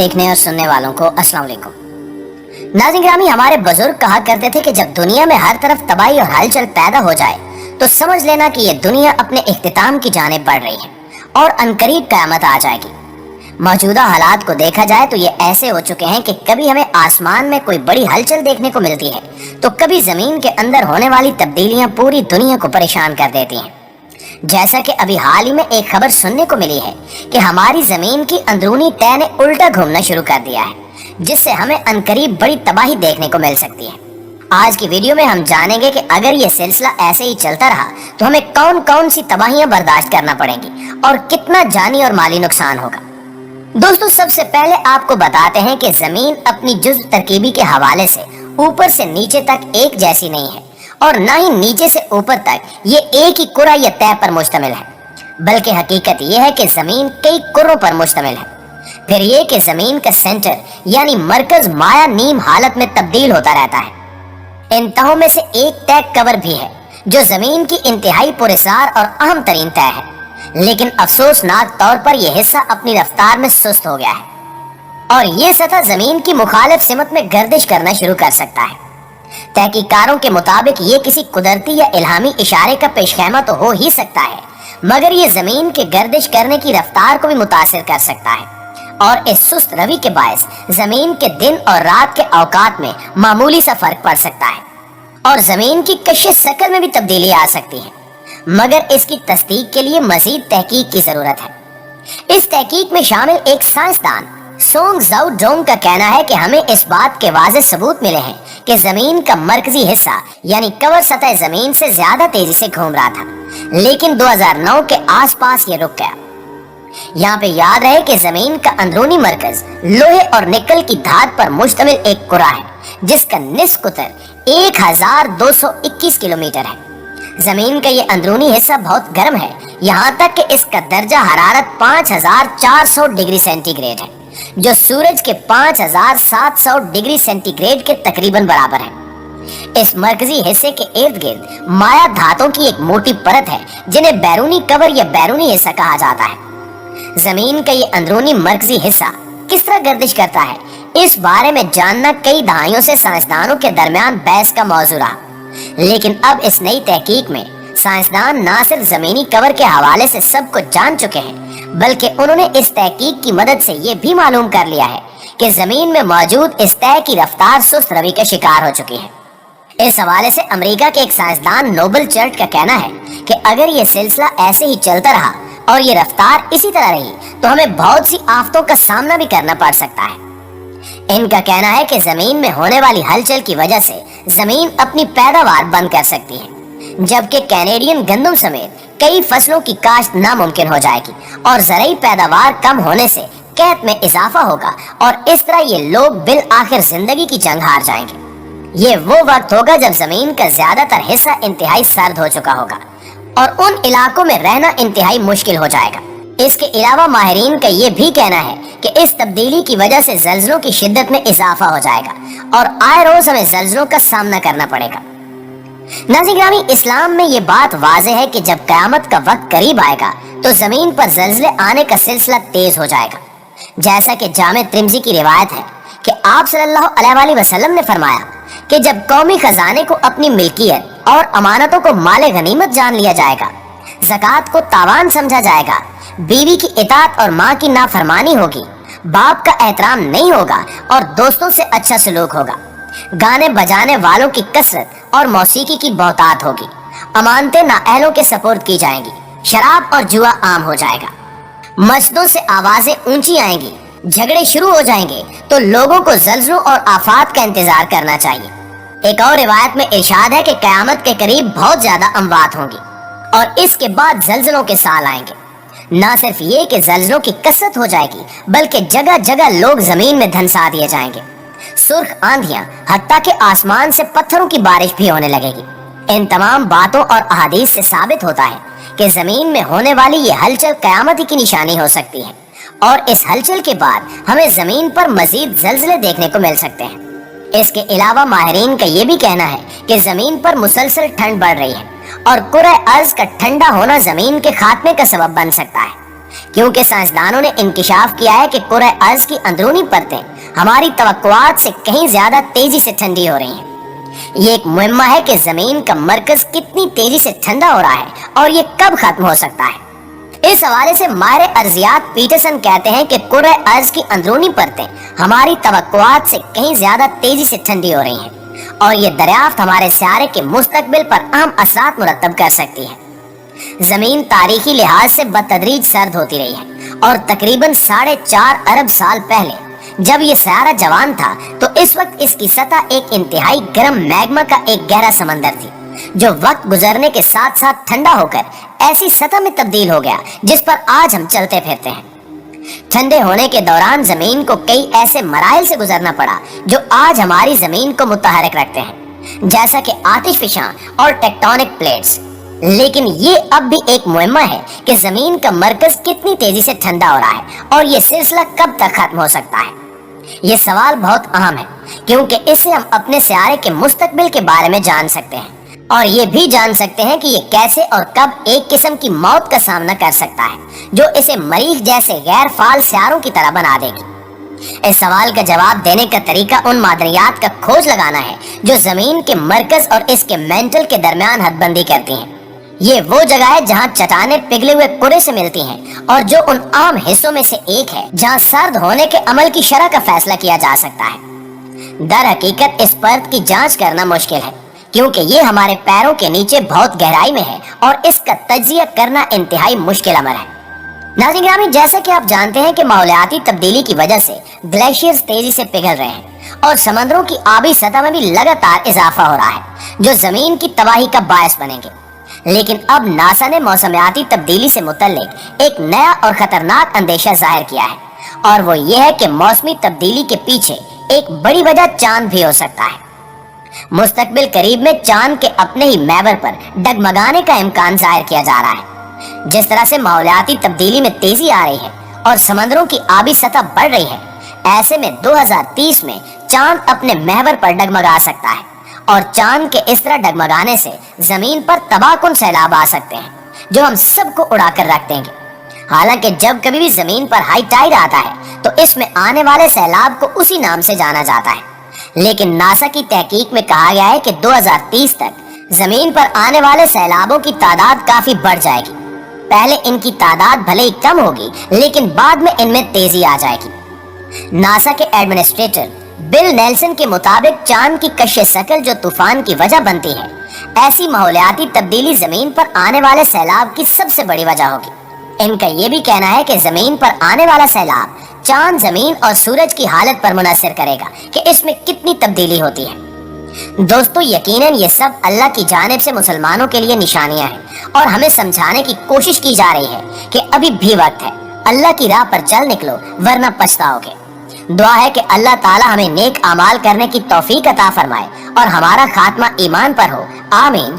देखने और सुनने वालों को अस्सलाम वालेकुम। नाज़रीन गिरामी, हमारे बुजुर्ग कहा करते थे कि जब दुनिया में हर तरफ तबाही और हलचल पैदा हो जाए तो समझ लेना कि ये दुनिया अपने इख्तिताम की जानिब बढ़ रही है और अनकरीब क़यामत आ जाएगी। मौजूदा हालात को देखा जाए तो ये ऐसे हो चुके हैं कि कभी हमें आसमान में कोई बड़ी हलचल देखने को मिलती है तो कभी जमीन के अंदर होने वाली तब्दीलियां पूरी दुनिया को परेशान कर देती हैं। जैसा कि अभी हाल ही में एक खबर सुनने को मिली है कि हमारी जमीन की अंदरूनी तह ने उल्टा घूमना शुरू कर दिया है, जिससे हमें अनकरीब बड़ी तबाही देखने को मिल सकती है। आज की वीडियो में हम जानेंगे कि अगर ये सिलसिला ऐसे ही चलता रहा तो हमें कौन कौन सी तबाहियां बर्दाश्त करना पड़ेंगी और कितना जानी और माली नुकसान होगा। दोस्तों, सबसे पहले आपको बताते हैं कि जमीन अपनी जुज़्व तरकीबी के हवाले से ऊपर से नीचे तक एक जैसी नहीं है और न ही नीचे से ऊपर तक ये एक ही कुरा या तह पर मुश्तमिल है, बल्कि हकीकत ये है कि जमीन कई कुर्रों पर मुश्तमिल है। फिर ये कि जमीन का सेंटर यानी मरकज माया नीम हालत में तब्दील होता रहता है। इन तहों में से एक तह कवर भी है जो जमीन की इंतहाई पुरस्कार और अहम तरीन तह है, लेकिन अफसोसनाक तौर पर यह हिस्सा अपनी रफ्तार में सुस्त हो गया है और ये सतह जमीन की मुखालिफ सिमत में गर्दिश करना शुरू कर सकता है। तहकीकारों के मुताबिक ये किसी कुदरती या इल्हामी इशारे का पेशखेमा तो हो ही सकता है, मगर ये जमीन के गर्दिश करने की रफ्तार को भी मुतासिर कर सकता है और इस सुस्त रवि के बायस जमीन के दिन और रात के औकात में मामूली सा फर्क पड़ सकता है और जमीन की कशिश शकल में भी तब्दीली आ सकती है, मगर इसकी तस्दीक के लिए मजीद तहकीक की जरूरत है। इस तहकीक में शामिल एक साइंसदान सोंग जाओ डोंग का कहना है कि हमें इस बात के वाज़ेह सबूत मिले हैं कि जमीन का मरकजी हिस्सा यानी कवर सतह जमीन से ज्यादा तेजी से घूम रहा था, लेकिन 2009 के आसपास ये रुक गया। यहाँ पे याद रहे कि जमीन का अंदरूनी मरकज लोहे और निकल की धात पर मुश्तमिल एक कुरा है जिसका निस्फ कुतर 1221 किलोमीटर है। जमीन का ये अंदरूनी हिस्सा बहुत गर्म है, यहाँ तक कि इसका दर्जा हरारत 5400 डिग्री सेंटीग्रेड है, जो सूरज के 5700 डिग्री सेंटीग्रेड के तकरीबन बराबर है। इस मरकजी हिस्से के इर्द गिर्द माया धातों की एक मोटी परत है जिन्हें बैरूनी कवर या बैरूनी हिस्सा कहा जाता है। जमीन का ये अंदरूनी मरकजी हिस्सा किस तरह गर्दिश करता है, इस बारे में जानना कई दहाइयों से साइंसदानों के दरमियान बहस का मौजू रहा, लेकिन अब इस नई तहकीक में साइंसदान न सिर्फ जमीनी कवर के हवाले से सब कुछ जान चुके हैं, बल्कि उन्होंने इस तहकीक की मदद से ये भी मालूम कर लिया है कि जमीन में मौजूद इस तह की रफ्तार सुस्त रवि का शिकार हो चुकी है। इस हवाले से अमेरिका के एक साइंसदान नोबल चर्ट का कहना है कि अगर ये सिलसिला ऐसे ही चलता रहा और ये रफ्तार इसी तरह रही तो हमें बहुत सी आफतों का सामना भी करना पड़ सकता है। इनका कहना है कि जमीन में होने वाली हलचल की वजह से जमीन अपनी पैदावार बंद कर सकती है, जबकि कैनेडियन गंदम समेत कई फसलों की काश्त नामुमकिन हो जाएगी और ज़राई पैदावार कम होने से कैद में इजाफा होगा और इस तरह ये लोग बिल आखिर जिंदगी की जंग हार जाएंगे। ये वो वक्त होगा जब जमीन का ज्यादातर हिस्सा इंतहाई सर्द हो चुका होगा और उन इलाकों में रहना इंतहाई मुश्किल हो जाएगा। इसके अलावा माहिरीन का ये भी कहना है कि इस तब्दीली की वजह से ज़ल्ज़लों की शिद्दत में इजाफा हो जाएगा और आए रोज हमें ज़ल्ज़लों का सामना करना पड़ेगा। नाज़रीन गिरामी, इस्लाम में ये बात वाज़ेह है कि जब क़यामत का वक्त करीब आएगा तो जमीन पर ज़ल्ज़ले आने का सिलसिला तेज हो जाएगा। जैसा कि जामे तिर्मिज़ी की रिवायत है कि आप सल्लल्लाहु अलैहि वसल्लम ने फरमाया कि जब कौमी खजाने को अपनी मिल्कियत और अमानतों को माले गनीमत जान लिया जाएगा, ज़कात को तावान समझा जाएगा, बीवी की इताअत और माँ की नाफरमानी होगी, बाप का एहतराम नहीं होगा और दोस्तों से अच्छा सलूक होगा, गाने बजाने वालों की कसरत और मौसीकी की बहुतात होगी, अमानतें नाअहलों के सपुर्द की जाएंगी, शराब और जुआ आम हो जाएगा, मस्जिदों से आवाजें ऊंची आएंगी, झगड़े शुरू हो जाएंगे तो लोगों को ज़ल्ज़लों और आफात का इंतजार करना चाहिए। एक और रिवायत में इरशाद है कि क़यामत के करीब बहुत ज्यादा अमवात होंगी और इसके बाद ज़ल्ज़लों के साल आएंगे। न सिर्फ ये कि ज़ल्ज़लों की कसरत हो जाएगी, बल्कि जगह जगह लोग जमीन में धंसा दिए जाएंगे, सुर्ख आंधियां, हत्ता के आसमान से पत्थरों की बारिश भी होने लगेगी। इन तमाम बातों और अहादीस से साबित होता है कि जमीन में होने वाली ये हलचल क़यामत की निशानी हो सकती है और इस हलचल के बाद हमें जमीन पर मजीद ज़ल्ज़ले देखने को मिल सकते हैं। इसके अलावा माहिरीन का ये भी कहना है कि जमीन पर मुसलसल ठंड बढ़ रही है और कुरे अर्ज का ठंडा होना जमीन के खात्मे का सबब बन सकता है। क्योंकि साइंसदानों ने इंकिशाफ किया है कि कुरे अर्ज की अंदरूनी परतें हमारी तवक्कुआत से कहीं ज्यादा तेजी से ठंडी हो रही हैं। ये एक मुहिम्मा है कि जमीन का मरकज कितनी तेजी से ठंडा हो रहा है और ये कब खत्म हो सकता है। इस हवाले से माहिर अर्जियात पीटरसन कहते हैं कि कुर्रे अर्ज की अंदरूनी परतें हमारी तवक्कुआत से कहीं ज्यादा तेजी से ठंडी हो रही हैं और ये दरियाफ्त हमारे सियारे के मुस्तकबिल पर अहम असरात मुरतब कर सकती है। जमीन तारीखी लिहाज से बतदरीज सर्द होती रही है और तकरीबन 4.5 अरब साल पहले जब ये सियारा जवान था तो इस वक्त इसकी सतह एक इंतहाई गर्म मैग्मा का एक गहरा समंदर थी, जो वक्त गुजरने के साथ साथ ठंडा होकर ऐसी सतह में तब्दील हो गया जिस पर आज हम चलते फिरते हैं। ठंडे होने के दौरान जमीन को कई ऐसे मराइल से गुजरना पड़ा जो आज हमारी जमीन को मुतहरक रखते हैं, जैसा कि आतिशफिशां और टेक्टोनिक प्लेट्स। लेकिन ये अब भी एक मुहिम्मा है कि जमीन का मरकज कितनी तेजी से ठंडा हो रहा है और ये सिलसिला कब तक खत्म हो सकता है। ये सवाल बहुत अहम है क्योंकि इससे हम अपने सियारे के मुस्तकबिल के बारे में जान सकते हैं और ये भी जान सकते हैं कि ये कैसे और कब एक किस्म की मौत का सामना कर सकता है जो इसे मरीख जैसे गैर फाल सियारों की तरह बना देगी। इस सवाल का जवाब देने का तरीका उन मादरियात का खोज लगाना है जो जमीन के मरकज और इसके मेंटल के दरमियान हदबंदी करती हैं। ये वो जगह है जहाँ चट्टानें पिघले हुए कुरे से मिलती हैं और जो उन आम हिस्सों में से एक है जहाँ सर्द होने के अमल की शरह का फैसला किया जा सकता है। दर हकीकत इस परत की जांच करना मुश्किल है क्योंकि ये हमारे पैरों के नीचे बहुत गहराई में है और इसका तज्जिया करना इंतहाई मुश्किल अमर है। नाज़रीन गिरामी, जैसा कि आप जानते हैं कि माहौलियाती तब्दीली की वजह से ग्लेशियर्स तेजी से पिघल रहे हैं और समंदरों की आबी सतह में भी लगातार इजाफा हो रहा है जो जमीन की तबाही का बायस बनेंगे। लेकिन अब नासा ने मौसमियाती तब्दीली से मुतल्लिक एक नया और खतरनाक अंदेशा जाहिर किया है और वो ये है कि मौसमी तब्दीली के पीछे एक बड़ी वजह चांद भी हो सकता है। मुस्तकबिल करीब में चांद के अपने ही महवर पर डगमगाने का इम्कान जाहिर किया जा रहा है। जिस तरह से माहौलियाती तब्दीली में तेजी आ रही है और समंदरों की आबी सतह बढ़ रही है, ऐसे में 2030 में चांद अपने महवर पर डगमगा सकता है और चांद के इस तरह डगमगाने से जमीन पर तबाहकुन सैलाब आ सकते हैं जो हम सबको उड़ाकर रख देंगे। हालांकि जब कभी भी जमीन पर हाई टाइड आता है तो इसमें आने वाले सैलाब को उसी नाम से जाना जाता है, लेकिन नासा की तहकीक में कहा गया है कि 2030 तक जमीन पर आने वाले सैलाबों की तादाद काफी बढ़ जाएगी। पहले इनकी तादाद भले ही कम होगी लेकिन बाद में इनमें तेजी आ जाएगी। नासा के एडमिनिस्ट्रेटर बिल नेल्सन के मुताबिक चांद की कश्श शकल जो तूफान की वजह बनती है, ऐसी माहौलियाती तब्दीली जमीन पर आने वाले सैलाब की सबसे बड़ी वजह होगी। इनका ये भी कहना है कि जमीन पर आने वाला सैलाब चांद, जमीन और सूरज की हालत पर मुनसर करेगा कि इसमें कितनी तब्दीली होती है। दोस्तों, यकीनन ये सब अल्लाह की जानिब से मुसलमानों के लिए निशानियां हैं और हमें समझाने की कोशिश की जा रही है कि अभी भी वक्त है, अल्लाह की राह पर चल निकलो वरना पछताओगे। दुआ है कि अल्लाह ताला हमें नेक अमाल करने की तौफीक अता फरमाए और हमारा खात्मा ईमान पर हो। आमीन।